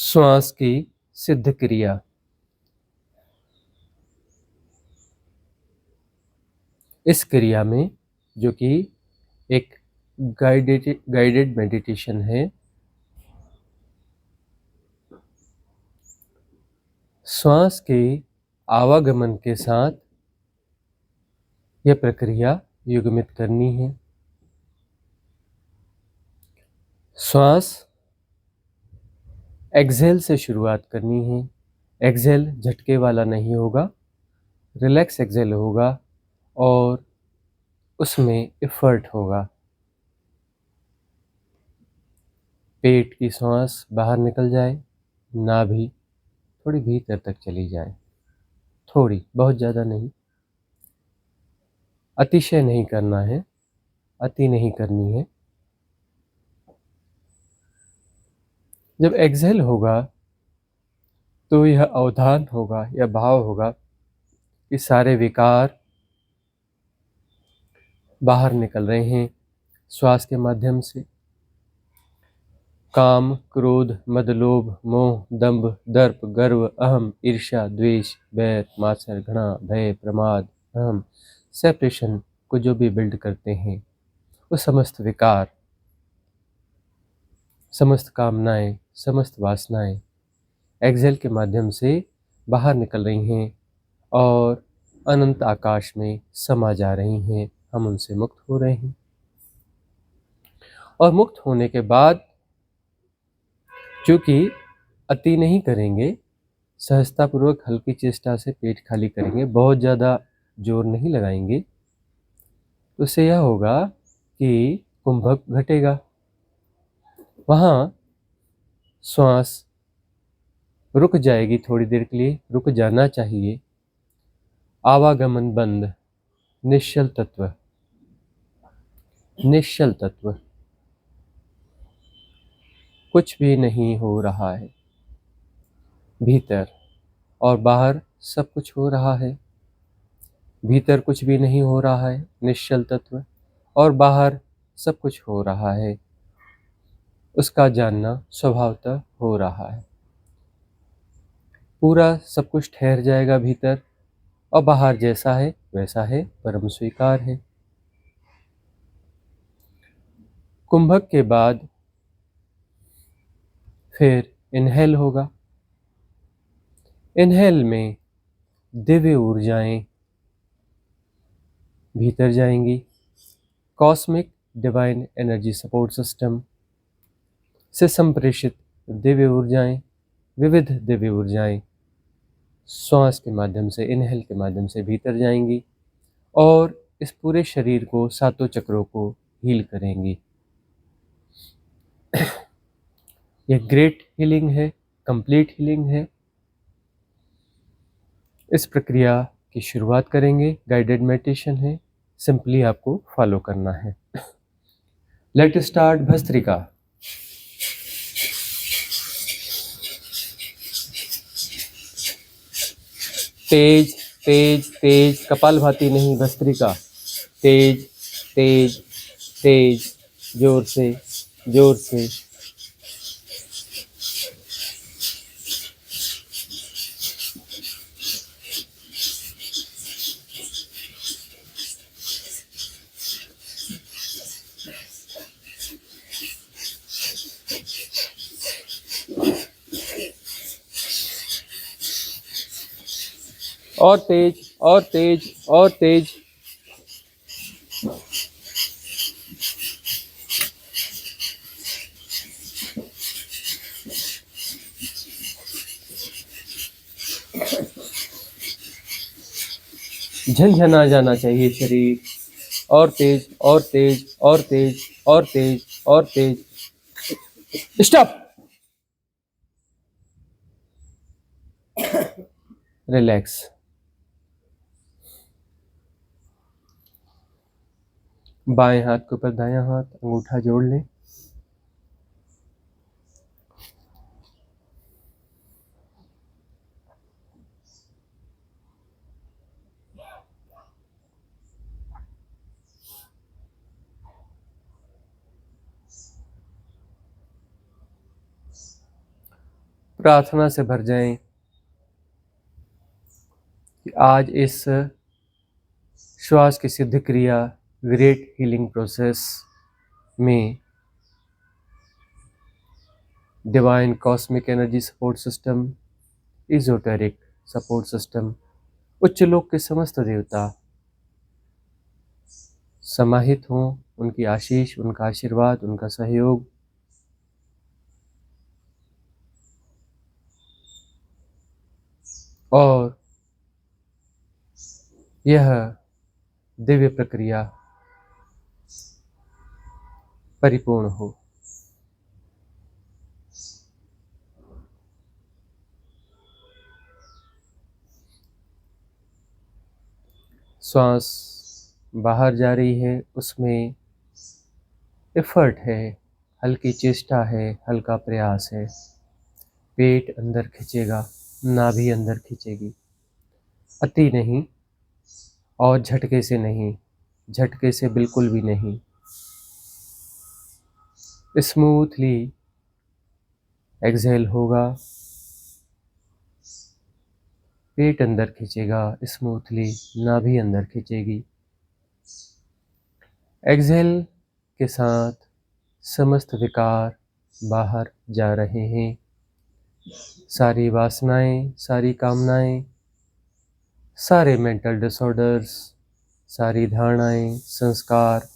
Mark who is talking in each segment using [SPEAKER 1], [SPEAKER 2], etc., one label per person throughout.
[SPEAKER 1] श्वास की सिद्ध क्रिया। इस क्रिया में जो कि एक गाइडेड मेडिटेशन है, श्वास के आवागमन के साथ यह प्रक्रिया युग्मित करनी है। श्वास एक्सहेल से शुरुआत करनी है। एक्सहेल झटके वाला नहीं होगा, रिलैक्स एक्सहेल होगा और उसमें एफर्ट होगा। पेट की श्वास बाहर निकल जाए, नाभि थोड़ी भीतर तक चली जाए, थोड़ी, बहुत ज़्यादा नहीं। अतिशय नहीं करना है, अति नहीं करनी है। जब एक्सहेल होगा तो यह अवधान होगा, यह भाव होगा कि सारे विकार बाहर निकल रहे हैं श्वास के माध्यम से। काम, क्रोध, मद, लोभ, मोह, दंभ, दर्प, गर्व, अहम, ईर्ष्या, द्वेष, बैर, मात्सर्य, घृणा, भय, प्रमाद, अहम, सेपरेशन को जो भी बिल्ड करते हैं, वो समस्त विकार, समस्त कामनाएं, समस्त वासनाएं एक्सहेल के माध्यम से बाहर निकल रही हैं और अनंत आकाश में समा जा रही हैं। हम उनसे मुक्त हो रहे हैं और मुक्त होने के बाद चूंकि अति नहीं करेंगे, सहजतापूर्वक हल्की चेष्टा से पेट खाली करेंगे, बहुत ज़्यादा जोर नहीं लगाएंगे, तो उससे यह होगा कि कुंभक घटेगा। वहाँ श्वास रुक जाएगी, थोड़ी देर के लिए रुक जाना चाहिए। आवागमन बंद, निश्चल तत्व, निश्चल तत्व, कुछ भी नहीं हो रहा है। भीतर और बाहर सब कुछ हो रहा है। भीतर कुछ भी नहीं हो रहा है, निश्चल तत्व, और बाहर सब कुछ हो रहा है, उसका जानना स्वभावतः हो रहा है। पूरा सब कुछ ठहर जाएगा भीतर, और बाहर जैसा है वैसा है, परम स्वीकार है। कुंभक के बाद फिर इनहेल होगा। इनहेल में दिव्य ऊर्जाएं भीतर जाएंगी। Cosmic divine energy support system से संप्रेषित दिव्य ऊर्जाएं, विविध दिव्य ऊर्जाएं श्वास के माध्यम से, इनहेल के माध्यम से भीतर जाएंगी और इस पूरे शरीर को, सातों चक्रों को हील करेंगी। यह ग्रेट हीलिंग है, कंप्लीट हीलिंग है। इस प्रक्रिया की शुरुआत करेंगे, गाइडेड मेडिटेशन है, सिंपली आपको फॉलो करना है। Let start Bhastrika. तेज तेज तेज, कपालभाति नहीं, भस्त्रिका। तेज तेज तेज, जोर से जोर से। और तेज और तेज और तेज। झंझना जाना चाहिए शरीर। और तेज और तेज और तेज और तेज और तेज। स्टॉप। रिलैक्स। बाएं हाथ के ऊपर दायां हाथ, अंगूठा जोड़ लें। प्रार्थना से भर जाएं कि आज इस श्वास की सिद्ध क्रिया ग्रेट हीलिंग प्रोसेस में divine cosmic energy support system, esoteric support system, उच्च लोक के समस्त देवता समाहित हों, उनकी आशीष, उनका आशीर्वाद, उनका सहयोग और यह दिव्य प्रक्रिया परिपूर्ण हो। श्वास बाहर जा रही है, उसमें एफर्ट है, हल्की चेष्टा है, हल्का प्रयास है। पेट अंदर खींचेगा, नाभि अंदर खींचेगी, अति नहीं और झटके से नहीं, झटके से बिल्कुल भी नहीं। स्मूथली एक्सहेल होगा, पेट अंदर खींचेगा, स्मूथली नाभि अंदर खींचेगी। एक्सहेल के साथ समस्त विकार बाहर जा रहे हैं। सारी वासनाएं, सारी कामनाएं, सारे मेंटल डिसऑर्डर्स, सारी धारणाएं, संस्कार,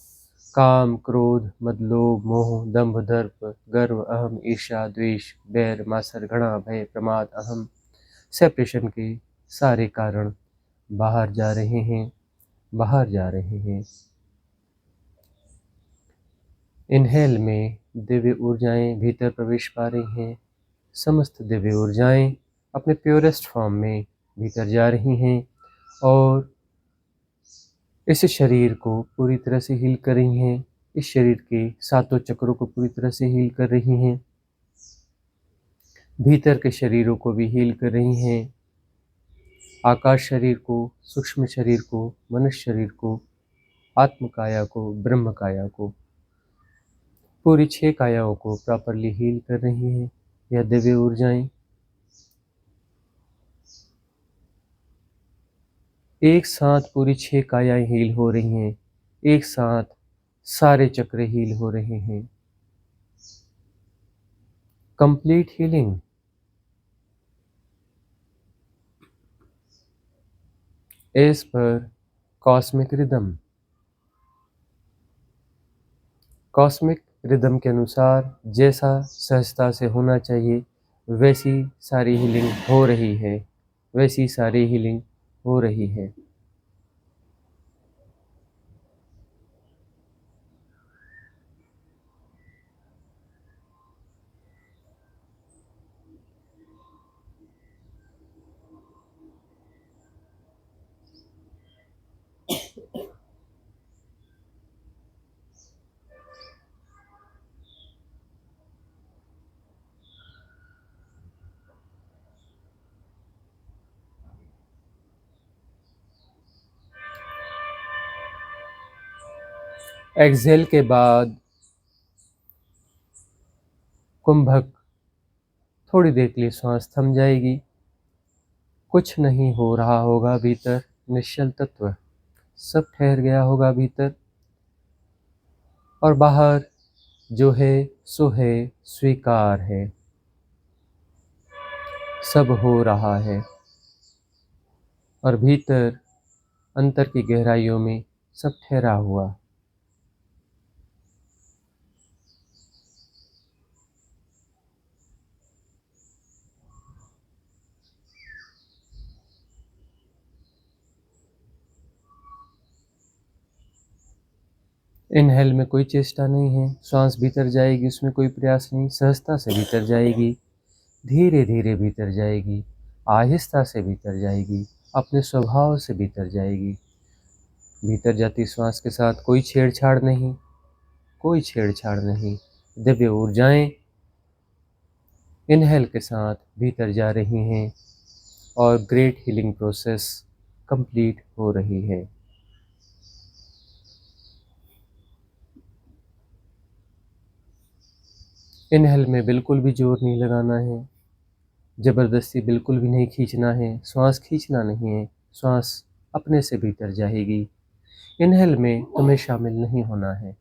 [SPEAKER 1] काम, क्रोध, मद, लोभ, मोह, दंभ, दर्प, गर्व, अहम, ईर्ष्या, द्वेष, बैर, मात्सर्य, घृणा, भय, प्रमाद, अहम, सेपरेशन के सारे कारण बाहर जा रहे हैं, बाहर जा रहे हैं। इनहेल में दिव्य ऊर्जाएं भीतर प्रवेश पा रही हैं। समस्त दिव्य ऊर्जाएं अपने प्योरेस्ट फॉर्म में भीतर जा रही हैं और इस शरीर को पूरी तरह से हील कर रही हैं। इस शरीर के सातों चक्रों को पूरी तरह से हील कर रही हैं। भीतर के शरीरों को भी हील कर रही हैं। आकाश शरीर को, सूक्ष्म शरीर को, मनुष्य शरीर को, आत्म काया को, ब्रह्म काया को, पूरी 6 कायाओं को प्रॉपरली हील कर रही हैं यह दिव्य ऊर्जाएं। एक साथ पूरी 6 कायाएं हील हो रही हैं, एक साथ सारे चक्र हील हो रहे हैं। Complete healing as per cosmic rhythm. Cosmic rhythm के अनुसार जैसा सहजता से होना चाहिए वैसी सारी हीलिंग हो रही है, वैसी सारी हीलिंग हो रही है। एक्सहेल के बाद कुंभक थोड़ी देर के लिए सांस थम जाएगी। कुछ नहीं हो रहा होगा भीतर, निश्चल तत्व सब ठहर गया होगा भीतर और बाहर जो है सो है, स्वीकार है, सब हो रहा है और भीतर अंतर की गहराइयों में सब ठहरा हुआ। इनहेल में कोई चेष्टा नहीं है, सांस भीतर जाएगी, उसमें कोई प्रयास नहीं, सहजता से भीतर जाएगी, धीरे धीरे भीतर जाएगी, आहिस्ता से भीतर जाएगी, अपने स्वभाव से भीतर जाएगी। भीतर जाती श्वास के साथ कोई छेड़छाड़ नहीं, कोई छेड़छाड़ नहीं। दिव्य ऊर्जाएं इनहेल के साथ भीतर जा रही हैं और ग्रेट हीलिंग प्रोसेस कंप्लीट हो रही है। इनहेल में बिल्कुल भी जोर नहीं लगाना है, जबरदस्ती बिल्कुल भी नहीं खींचना है, श्वास खींचना नहीं है, श्वास अपने से भीतर जाएगी। इनहेल में तुम्हें शामिल नहीं होना है,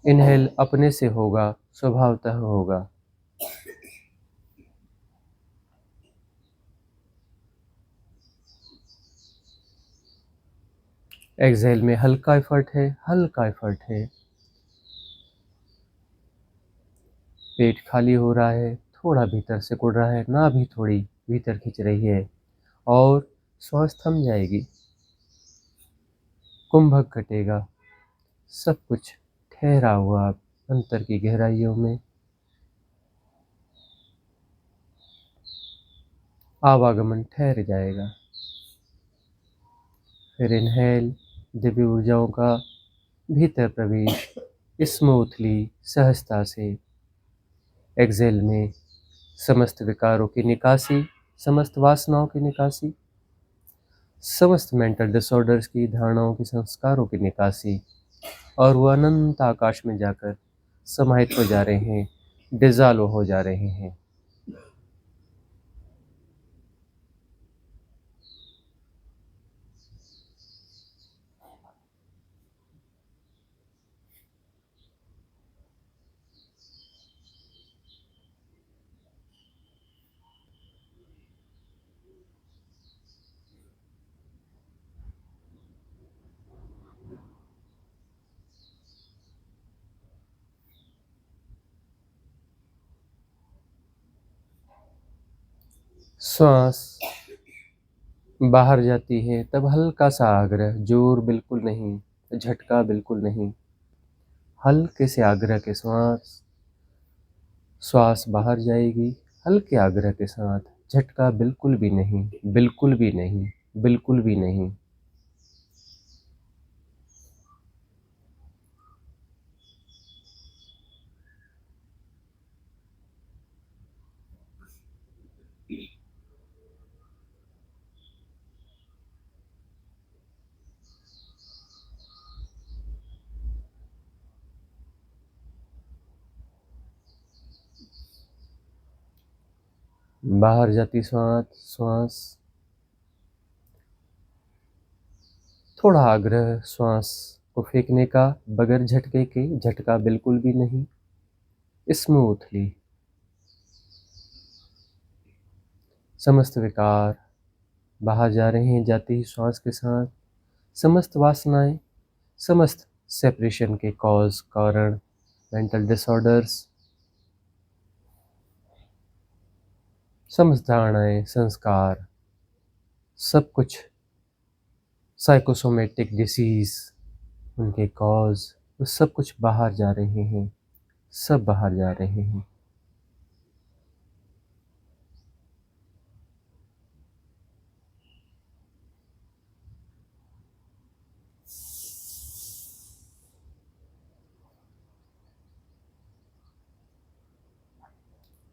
[SPEAKER 1] इनहेल अपने से होगा, स्वभावतः होगा। एक्सहेल में हल्का एफर्ट है, हल्का एफर्ट है। पेट खाली हो रहा है, थोड़ा भीतर से कुड़ रहा है, नाभि थोड़ी भीतर खींच रही है और श्वास थम जाएगी। कुंभक घटेगा, सब कुछ ठहरा हुआ अंतर की गहराइयों में। आवागमन ठहर जाएगा। फिर इनहेल, दिव्य ऊर्जाओं का भीतर प्रवेश स्मूथली, सहजता से। एक्सहेल में समस्त विकारों की निकासी, समस्त वासनाओं की निकासी, समस्त मेंटल डिसऑर्डर्स की, धारणाओं की, संस्कारों की निकासी, और वो अनंत आकाश में जाकर समाहित हो जा रहे हैं, डिज़ॉल्व हो जा रहे हैं। श्वास बाहर जाती है तब हल्का सा आग्रह, जोर बिल्कुल नहीं, झटका बिल्कुल नहीं, हल्के से आग्रह के श्वास श्वास बाहर जाएगी, हल्के आग्रह के साथ, झटका बिल्कुल भी नहीं, बिल्कुल भी नहीं, बिल्कुल भी नहीं। बाहर जाती श्वास श्वास, थोड़ा आग्रह श्वास को फेंकने का बगैर झटके के, झटका बिल्कुल भी नहीं, स्मूथली। समस्त विकार बाहर जा रहे हैं जाती ही श्वास के साथ, समस्त वासनाएं, समस्त सेपरेशन के कॉज, कारण, मेंटल डिसऑर्डर्स, समस्त धारणाएं, संस्कार, सब कुछ, साइकोसोमेटिक डिसीज, उनके कॉज, वो सब कुछ बाहर जा रहे हैं, सब बाहर जा रहे हैं।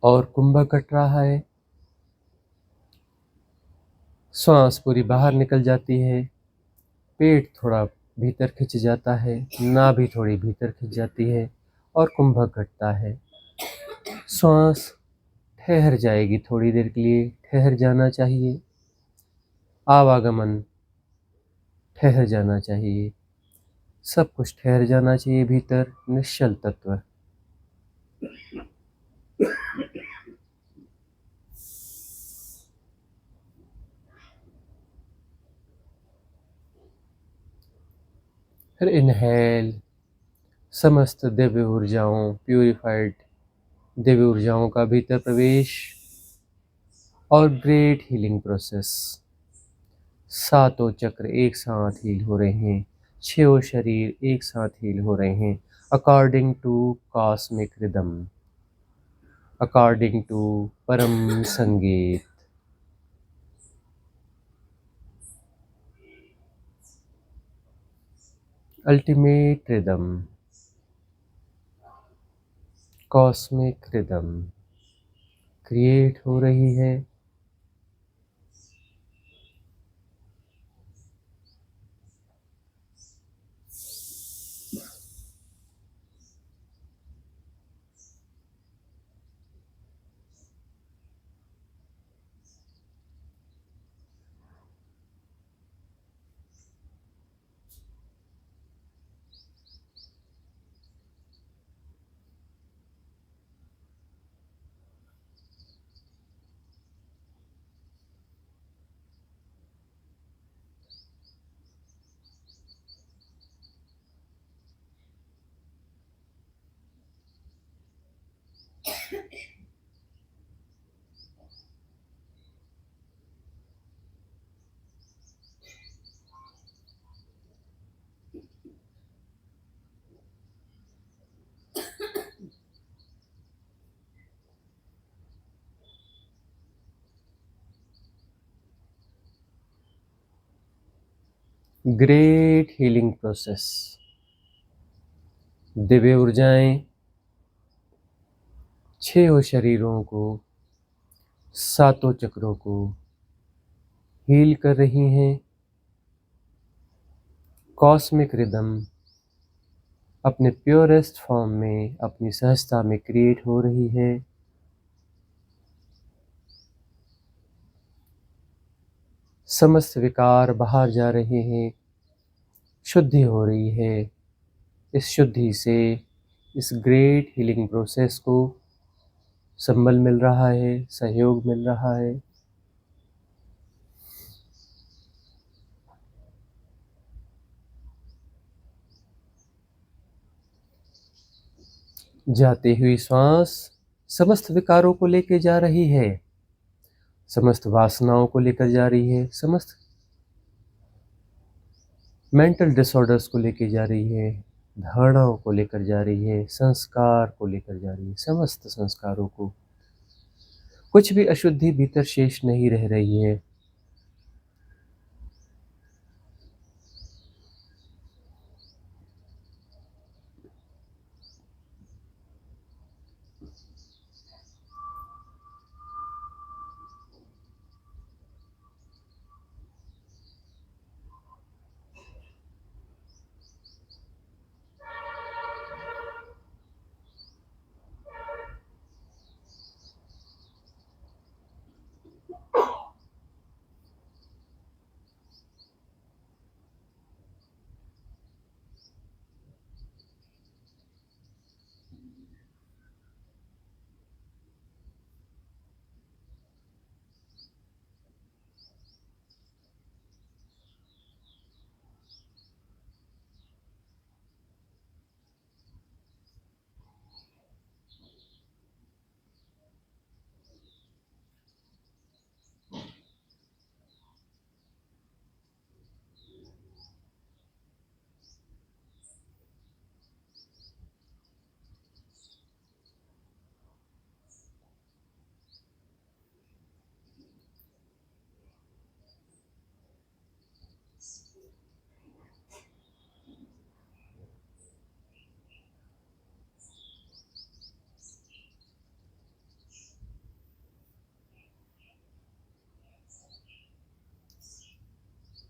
[SPEAKER 1] और कुंभक घट रहा है, श्वास पूरी बाहर निकल जाती है, पेट थोड़ा भीतर खिंच जाता है, नाभि थोड़ी भीतर खिंच जाती है और कुंभक घटता है। श्वास ठहर जाएगी थोड़ी देर के लिए, ठहर जाना चाहिए, आवागमन ठहर जाना चाहिए, सब कुछ ठहर जाना चाहिए भीतर, निश्चल तत्व। फिर इनहेल, समस्त दिव्य ऊर्जाओं, प्यूरिफाइड दिव्य ऊर्जाओं का भीतर प्रवेश और ग्रेट हीलिंग प्रोसेस। सातों चक्र एक साथ हील हो रहे हैं, छह शरीर एक साथ हील हो रहे हैं, according to cosmic rhythm, according to परम संगीत। Ultimate rhythm, cosmic rhythm create हो रही है। Great healing process. दिव्य ऊर्जाएं छह शरीरों को, सातों चक्रों को हील कर रही हैं। कॉस्मिक रिदम अपने प्योरेस्ट फॉर्म में, अपनी सहजता में क्रिएट हो रही है। समस्त विकार बाहर जा रहे हैं, शुद्धि हो रही है। इस शुद्धि से, इस ग्रेट हीलिंग प्रोसेस को संबल मिल रहा है, सहयोग मिल रहा है। जाती हुई श्वास समस्त विकारों को लेकर जा रही है, समस्त वासनाओं को लेकर जा रही है, समस्त मेंटल डिसऑर्डर्स को लेकर जा रही है, धारणाओं को लेकर जा रही है, संस्कार को लेकर जा रही है, समस्त संस्कारों को। कुछ भी अशुद्धि भीतर शेष नहीं रह रही है।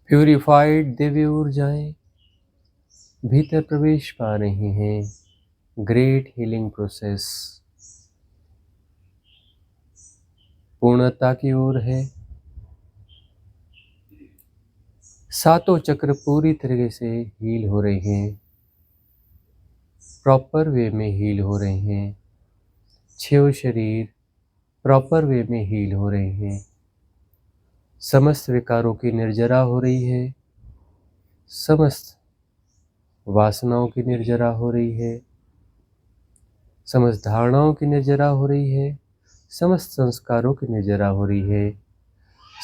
[SPEAKER 1] प्यूरिफाइड दिव्य ऊर्जाएं भीतर प्रवेश पा रही हैं। ग्रेट हीलिंग प्रोसेस पूर्णता की ओर है। सातों चक्र पूरी तरीके से हील हो रहे हैं, प्रॉपर वे में हील हो रहे हैं। छह शरीर प्रॉपर वे में हील हो रहे हैं। समस्त विकारों की निर्जरा हो रही है, समस्त वासनाओं की निर्जरा हो रही है, समस्त धारणाओं की निर्जरा हो रही है, समस्त संस्कारों की निर्जरा हो रही है,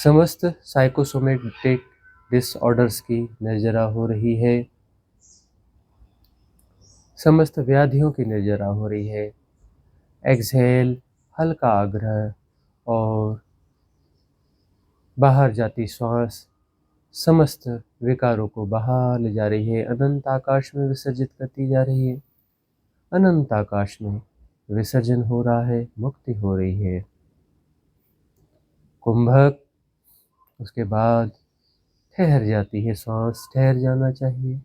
[SPEAKER 1] समस्त साइकोसोमेटिक डिसऑर्डर्स की निर्जरा हो रही है, समस्त व्याधियों की निर्जरा हो रही है। एक्सहेल, हल्का आग्रह और बाहर जाती श्वास समस्त विकारों को बाहर ले जा रही है, अनंत आकाश में विसर्जित करती जा रही है। अनंत आकाश में विसर्जन हो रहा है, मुक्ति हो रही है। कुंभक, उसके बाद ठहर जाती है सांस, ठहर जाना चाहिए।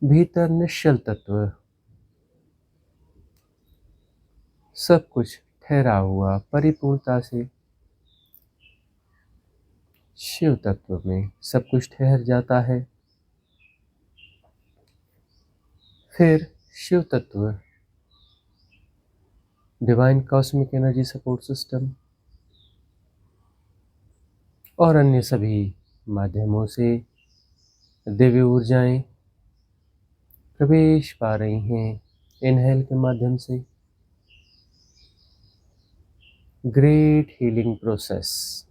[SPEAKER 1] भीतर निश्चल तत्व, सब कुछ ठहरा हुआ परिपूर्णता से। शिव तत्व में सब कुछ ठहर जाता है। फिर शिव तत्व, divine cosmic energy support system और अन्य सभी माध्यमों से दिव्य ऊर्जाएं प्रवेश पा रही हैं। इनहेल के माध्यम से great healing process.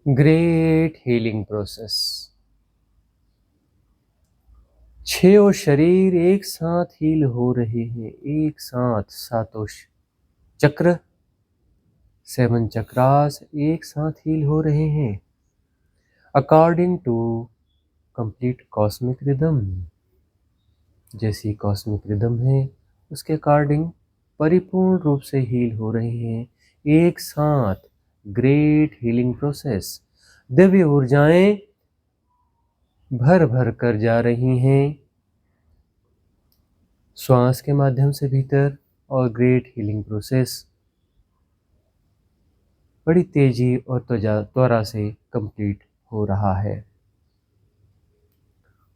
[SPEAKER 1] Great healing process. 6 शरीर एक साथ हील हो रहे हैं, एक साथ। 7 चक्र, 7 चक्रास एक साथ हील हो रहे हैं according to complete cosmic rhythm. जैसी कॉस्मिक रिदम है उसके अकॉर्डिंग परिपूर्ण रूप से हील हो रहे हैं एक साथ। Great healing process. दिव्य ऊर्जाएं भर भर कर जा रही हैं श्वास के माध्यम से भीतर, और ग्रेट हीलिंग प्रोसेस बड़ी तेजी और त्वरा से कंप्लीट हो रहा है।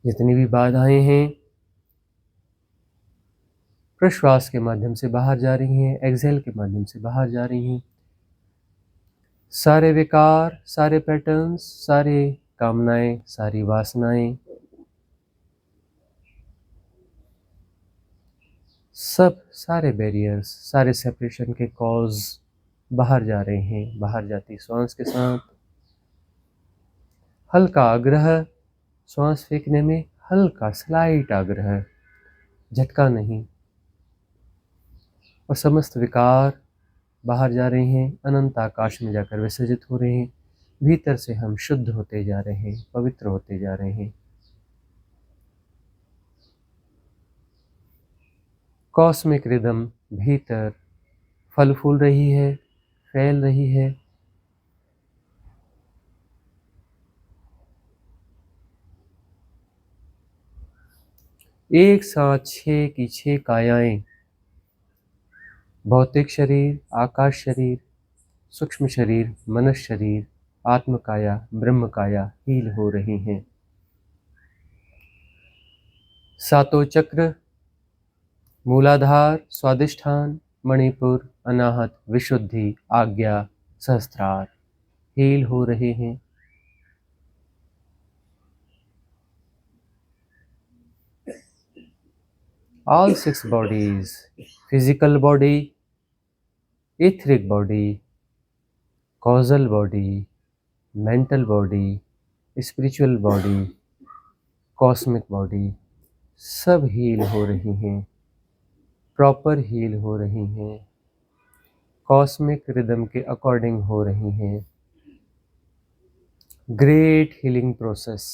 [SPEAKER 1] जितनी भी बाधाएं हैं प्रश्वास के माध्यम से बाहर जा रही हैं, एक्सहेल के माध्यम से बाहर जा रही हैं। सारे विकार, सारे पैटर्न्स, सारे कामनाएं, सारी वासनाएं, सब सारे बैरियर्स, सारे सेपरेशन के कॉज बाहर जा रहे हैं। बाहर जाती श्वास के साथ हल्का आग्रह, श्वास फेंकने में हल्का स्लाइट आग्रह, झटका नहीं। और समस्त विकार बाहर जा रहे हैं, अनंत आकाश में जाकर विसर्जित हो रहे हैं। भीतर से हम शुद्ध होते जा रहे हैं, पवित्र होते जा रहे हैं। कॉस्मिक रिदम भीतर फल फूल रही है, फैल रही है। एक साथ 6 की 6 कायाएं, भौतिक शरीर, आकाश शरीर, सूक्ष्म शरीर, मनुष्य शरीर, आत्म काया, ब्रह्म काया हील हो रही हैं। 7 चक्र, मूलाधार, स्वादिष्ठान, मणिपुर, अनाहत, विशुद्धि, आज्ञा, सहस्त्रार हील हो रहे हैं। All 6 bodies, physical body, etheric body, causal body, mental body, spiritual body, cosmic body, सब हील हो रही हैं, प्रॉपर हील हो रही हैं, कॉस्मिक रिदम के अकॉर्डिंग हो रही हैं। Great healing process.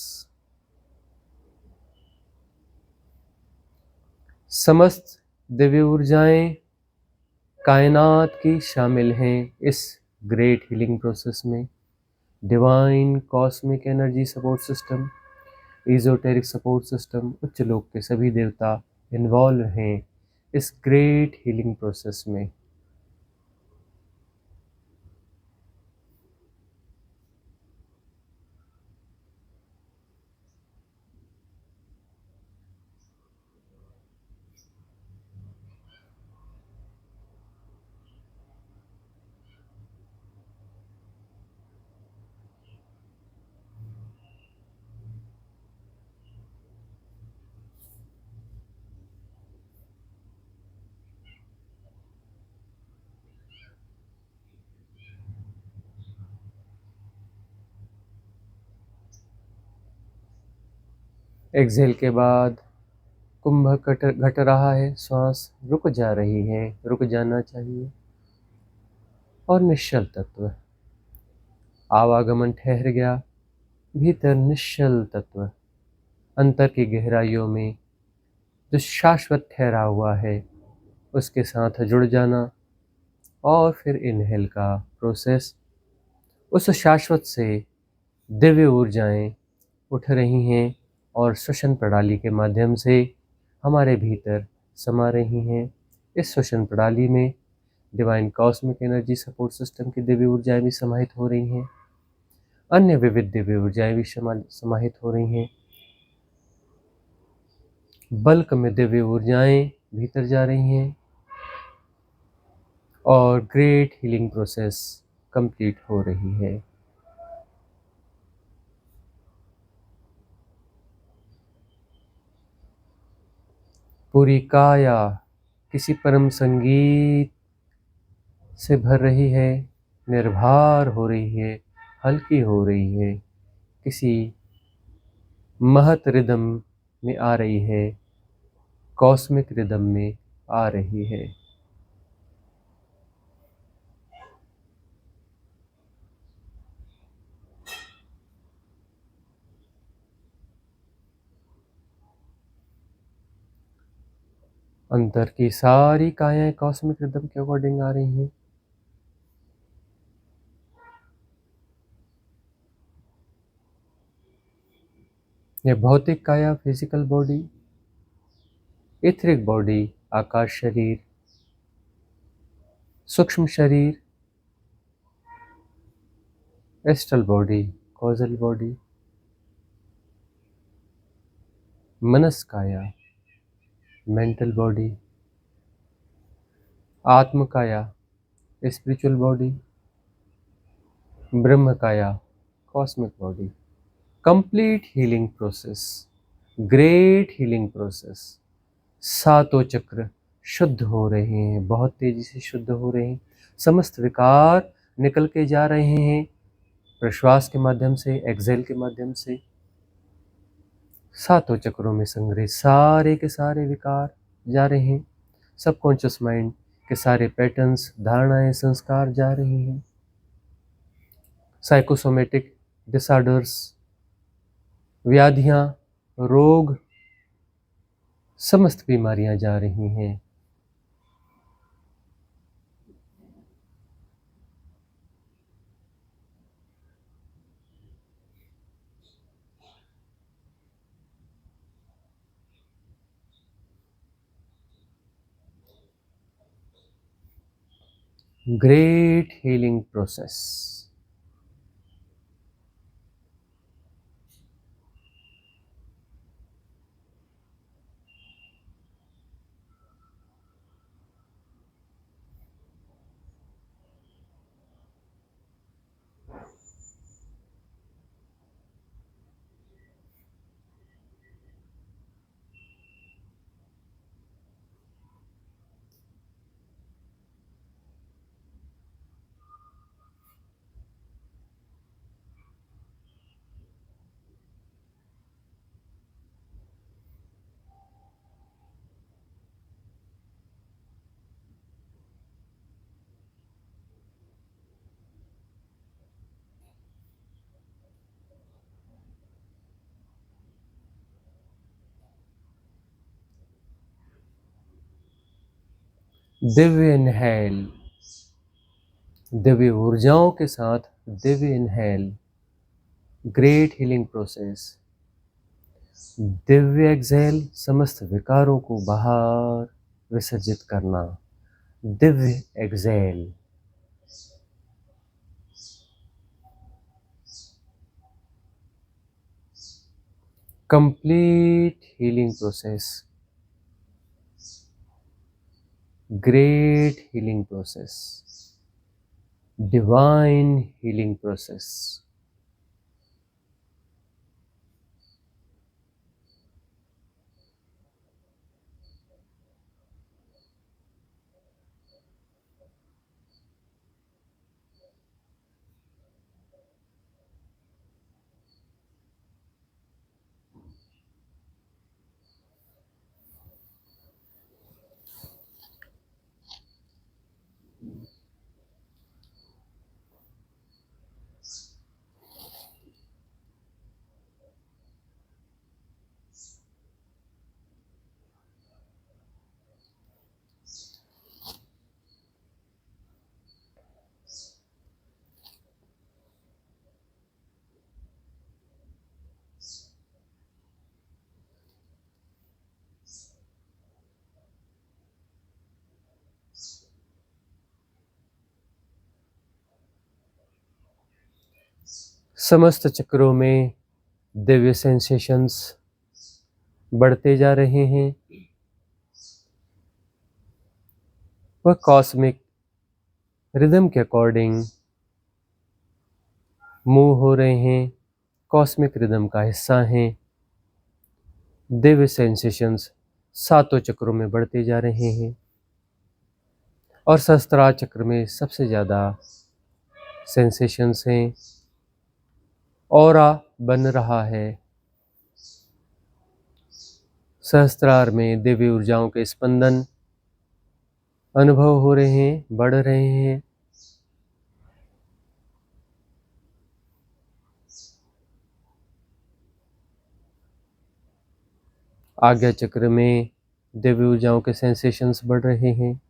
[SPEAKER 1] समस्त दिव्य ऊर्जाएं कायनात की शामिल हैं इस ग्रेट हीलिंग प्रोसेस में। Divine cosmic energy support system, esoteric support system, उच्च लोक के सभी देवता इन्वॉल्व हैं इस ग्रेट हीलिंग प्रोसेस में। एक्सहेल के बाद कुंभ घट रहा है, श्वास रुक जा रही है, रुक जाना चाहिए। और निश्चल तत्व, आवागमन ठहर गया, भीतर निश्चल तत्व, अंतर की गहराइयों में जो शाश्वत ठहरा हुआ है उसके साथ जुड़ जाना। और फिर इनहेल का प्रोसेस, उस शाश्वत से दिव्य ऊर्जाएं उठ रही हैं और श्वसन प्रणाली के माध्यम से हमारे भीतर समा रही हैं। इस श्वसन प्रणाली में divine cosmic energy support system की दिव्य ऊर्जाएं भी समाहित हो रही हैं, अन्य विविध दिव्य ऊर्जाएं भी समाहित हो रही हैं। बल्क में दिव्य ऊर्जाएं भीतर जा रही हैं और ग्रेट हीलिंग प्रोसेस कंप्लीट हो रही है। पूरी काया किसी परम संगीत से भर रही है, निर्भर हो रही है, हल्की हो रही है, किसी महत रिदम में आ रही है, कॉस्मिक रिदम में आ रही है। अंतर की सारी कायाएं कॉस्मिक रिदम के अकॉर्डिंग आ रही हैं। ये भौतिक काया फिजिकल बॉडी, इथरिक बॉडी आकाश शरीर, सूक्ष्म शरीर एस्ट्रल बॉडी कॉजल बॉडी, मनस काया मेंटल बॉडी, आत्म काया स्पिरिचुअल बॉडी, ब्रह्म काया cosmic body. Complete healing process, great healing process. सातों चक्र शुद्ध हो रहे हैं, बहुत तेजी से शुद्ध हो रहे हैं। समस्त विकार निकल के जा रहे हैं प्रश्वास के माध्यम से, एक्सेल के माध्यम से। सातों चक्रों में संग्रहित सारे के सारे विकार जा रहे हैं। सबकॉन्शियस माइंड के सारे पैटर्न्स, धारणाएं, संस्कार जा रहे हैं। साइकोसोमेटिक डिसऑर्डर्स, व्याधियां, रोग, समस्त बीमारियां जा रही हैं। Great healing process. दिव्य इनहेल, दिव्य ऊर्जाओं के साथ दिव्य इनहेल, ग्रेट हीलिंग प्रोसेस। दिव्य एक्सेल, समस्त विकारों को बाहर विसर्जित करना। दिव्य exhale, complete healing process, great healing process, divine healing process. समस्त चक्रों में दिव्य सेंसेशंस बढ़ते जा रहे हैं। वह कॉस्मिक रिदम के अकॉर्डिंग मूव हो रहे हैं, कॉस्मिक रिदम का हिस्सा हैं। दिव्य सेंसेशंस सातों चक्रों में बढ़ते जा रहे हैं और सहस्त्रार चक्र में सबसे ज़्यादा सेंसेशंस हैं। ऑरा बन रहा है। सहस्त्रार में दिव्य ऊर्जाओं के स्पंदन अनुभव हो रहे हैं, बढ़ रहे हैं। आज्ञा चक्र में दिव्य ऊर्जाओं के सेंसेशंस बढ़ रहे हैं।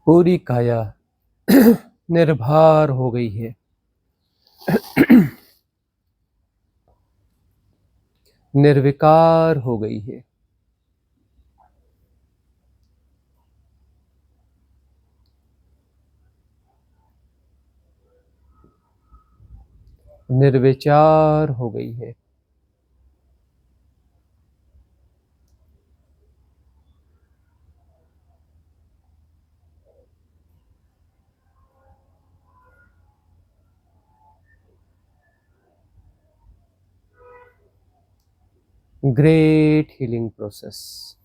[SPEAKER 1] पूरी काया निर्भर हो गई है, निर्विकार हो गई है। निर्विचार हो गई है। Great healing process.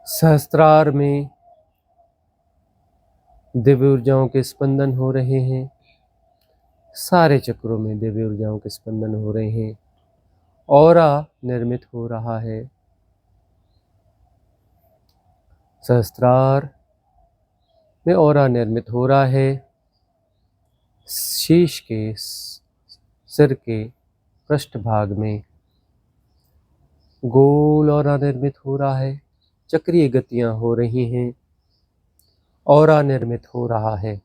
[SPEAKER 1] सहस्त्रार में दिव्य ऊर्जाओं के स्पंदन हो रहे हैं। सारे चक्रों में दिव्य ऊर्जाओं के स्पंदन हो रहे हैं। ऑरा निर्मित हो रहा है। सहस्त्रार में ऑरा निर्मित हो रहा है। शीश के सिर के पृष्ठभाग में गोल ऑरा निर्मित हो रहा है। चक्रीय गतियां हो रही हैं। ऑरा निर्मित हो रहा है।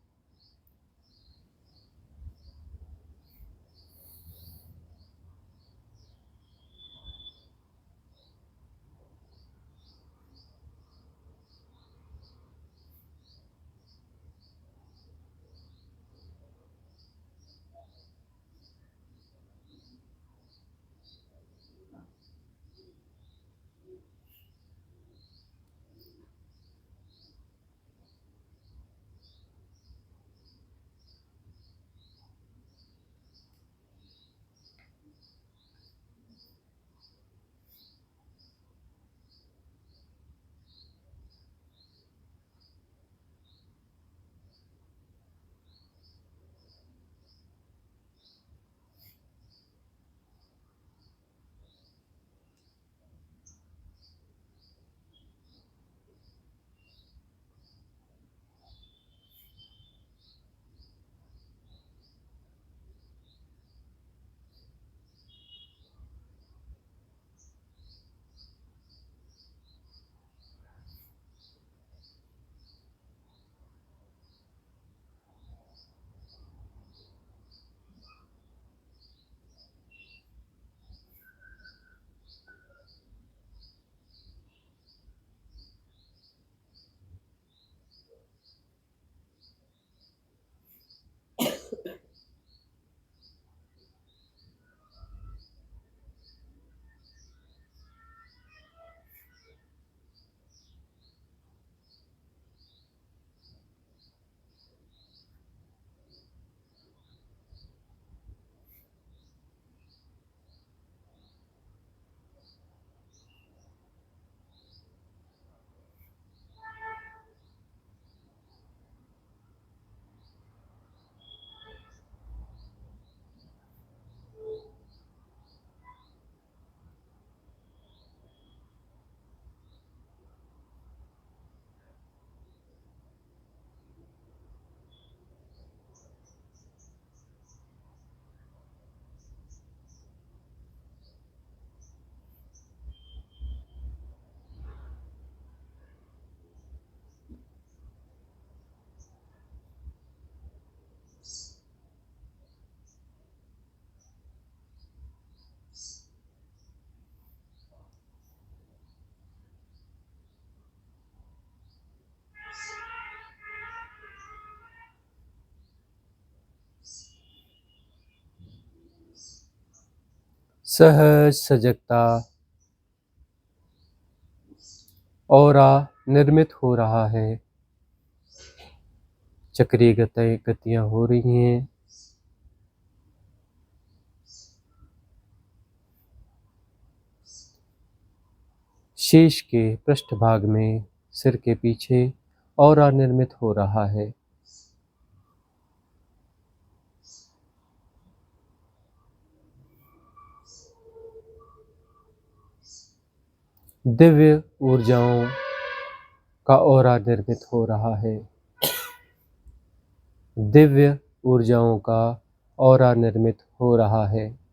[SPEAKER 1] सहज सजगता ऑरा निर्मित हो रहा है। चक्रीय गतियां हो रही हैं। शीश के पृष्ठभाग में सिर के पीछे ऑरा निर्मित हो रहा है। दिव्य ऊर्जाओं का ऑरा निर्मित हो रहा है। दिव्य ऊर्जाओं का ऑरा निर्मित हो रहा है।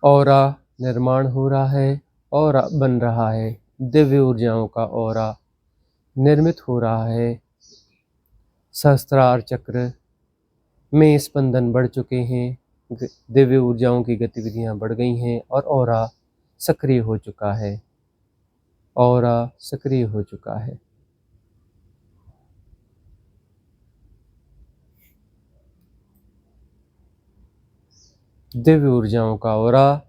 [SPEAKER 1] ऑरा निर्माण हो रहा है, ऑरा बन रहा है। दिव्य ऊर्जाओं का ऑरा निर्मित हो रहा है। सहस्त्रार चक्र में स्पंदन बढ़ चुके हैं। दिव्य ऊर्जाओं की गतिविधियां बढ़ गई हैं और ऑरा सक्रिय हो चुका है। ऑरा सक्रिय हो चुका है। दिव्य ऊर्जाओं का ऑरा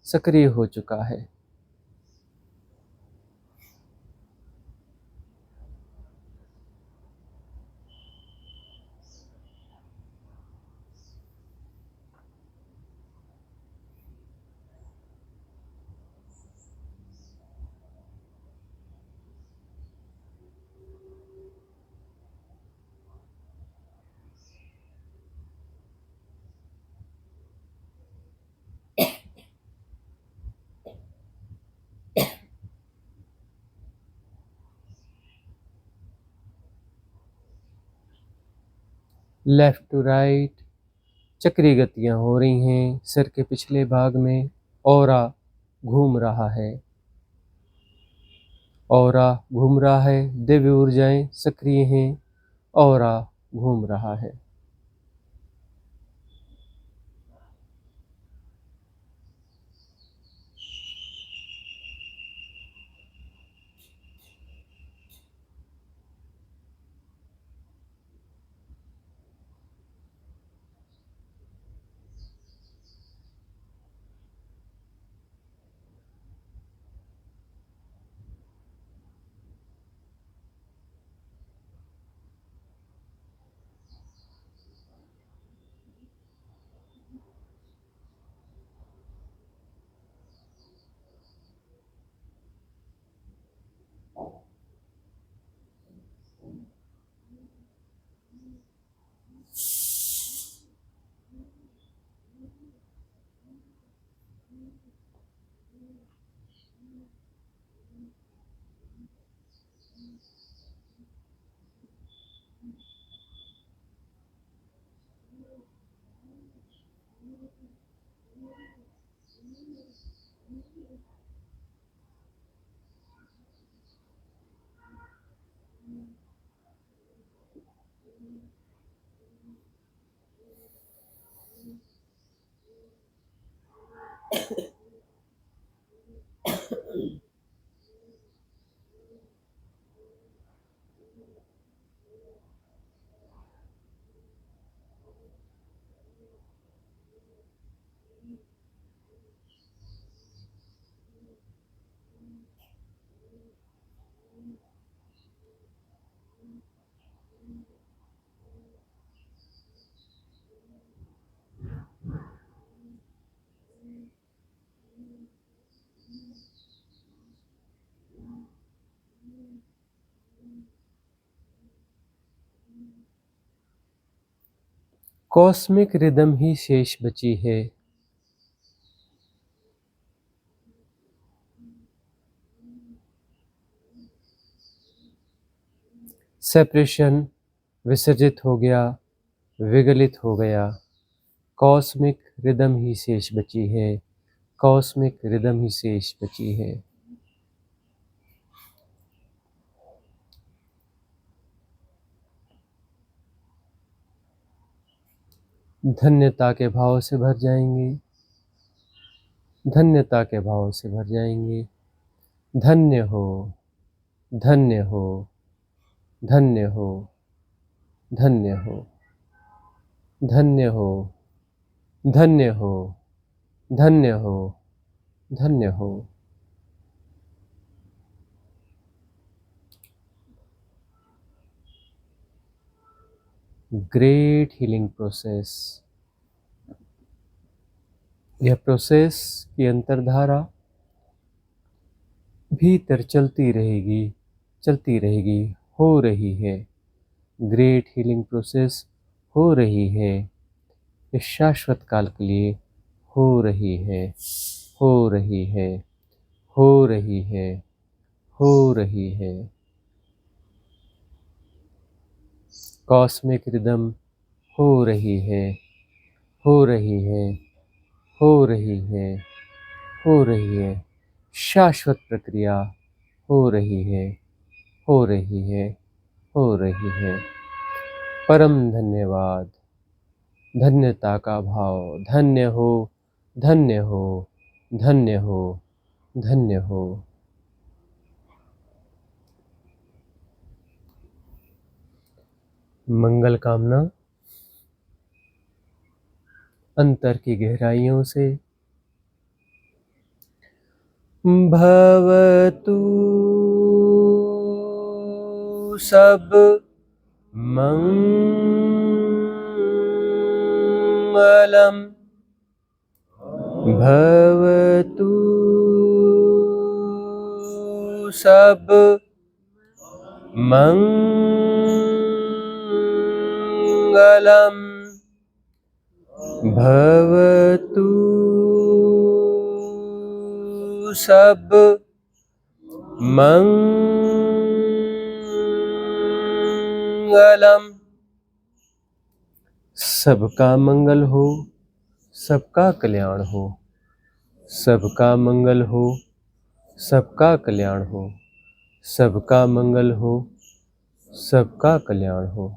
[SPEAKER 1] सक्रिय हो चुका है। लेफ्ट टू राइट चक्रीय गतियां हो रही हैं। सिर के पिछले भाग में ऑरा घूम रहा है। ऑरा घूम रहा है। दिव्य ऊर्जाएं सक्रिय हैं। ऑरा घूम रहा है। कॉस्मिक रिदम ही शेष बची है। सेपरेशन विसर्जित हो गया, विगलित हो गया। कॉस्मिक रिदम ही शेष बची है। कॉस्मिक रिदम ही शेष बची है। धन्यता के भाव से भर जाएंगे। धन्यता के भाव से भर जाएंगे। धन्य हो, धन्य हो, धन्य हो, धन्य हो, धन्य हो, धन्य हो, धन्य हो, धन्य हो। Great healing process. यह प्रोसेस की अंतर्धारा भीतर चलती रहेगी, चलती रहेगी, हो रही है। ग्रेट हीलिंग प्रोसेस हो रही है। इस शाश्वत काल के लिए हो रही है, हो रही है, हो रही है, हो रही है। कॉस्मिक रिदम हो रही है, हो रही है, हो रही है, हो रही है। शाश्वत प्रक्रिया हो रही है, हो रही है, हो रही है। परम धन्यवाद। धन्यता का भाव। धन्य हो, धन्य हो, धन्य हो, धन्य हो। मंगल कामना अंतर की गहराइयों से। भवतु सब मंगलम। भवतु सब मंगलम। भवतु सब मंगलम। सबका मंगल हो, सबका कल्याण हो। सबका मंगल हो, सबका कल्याण हो। सबका मंगल हो, सबका कल्याण हो।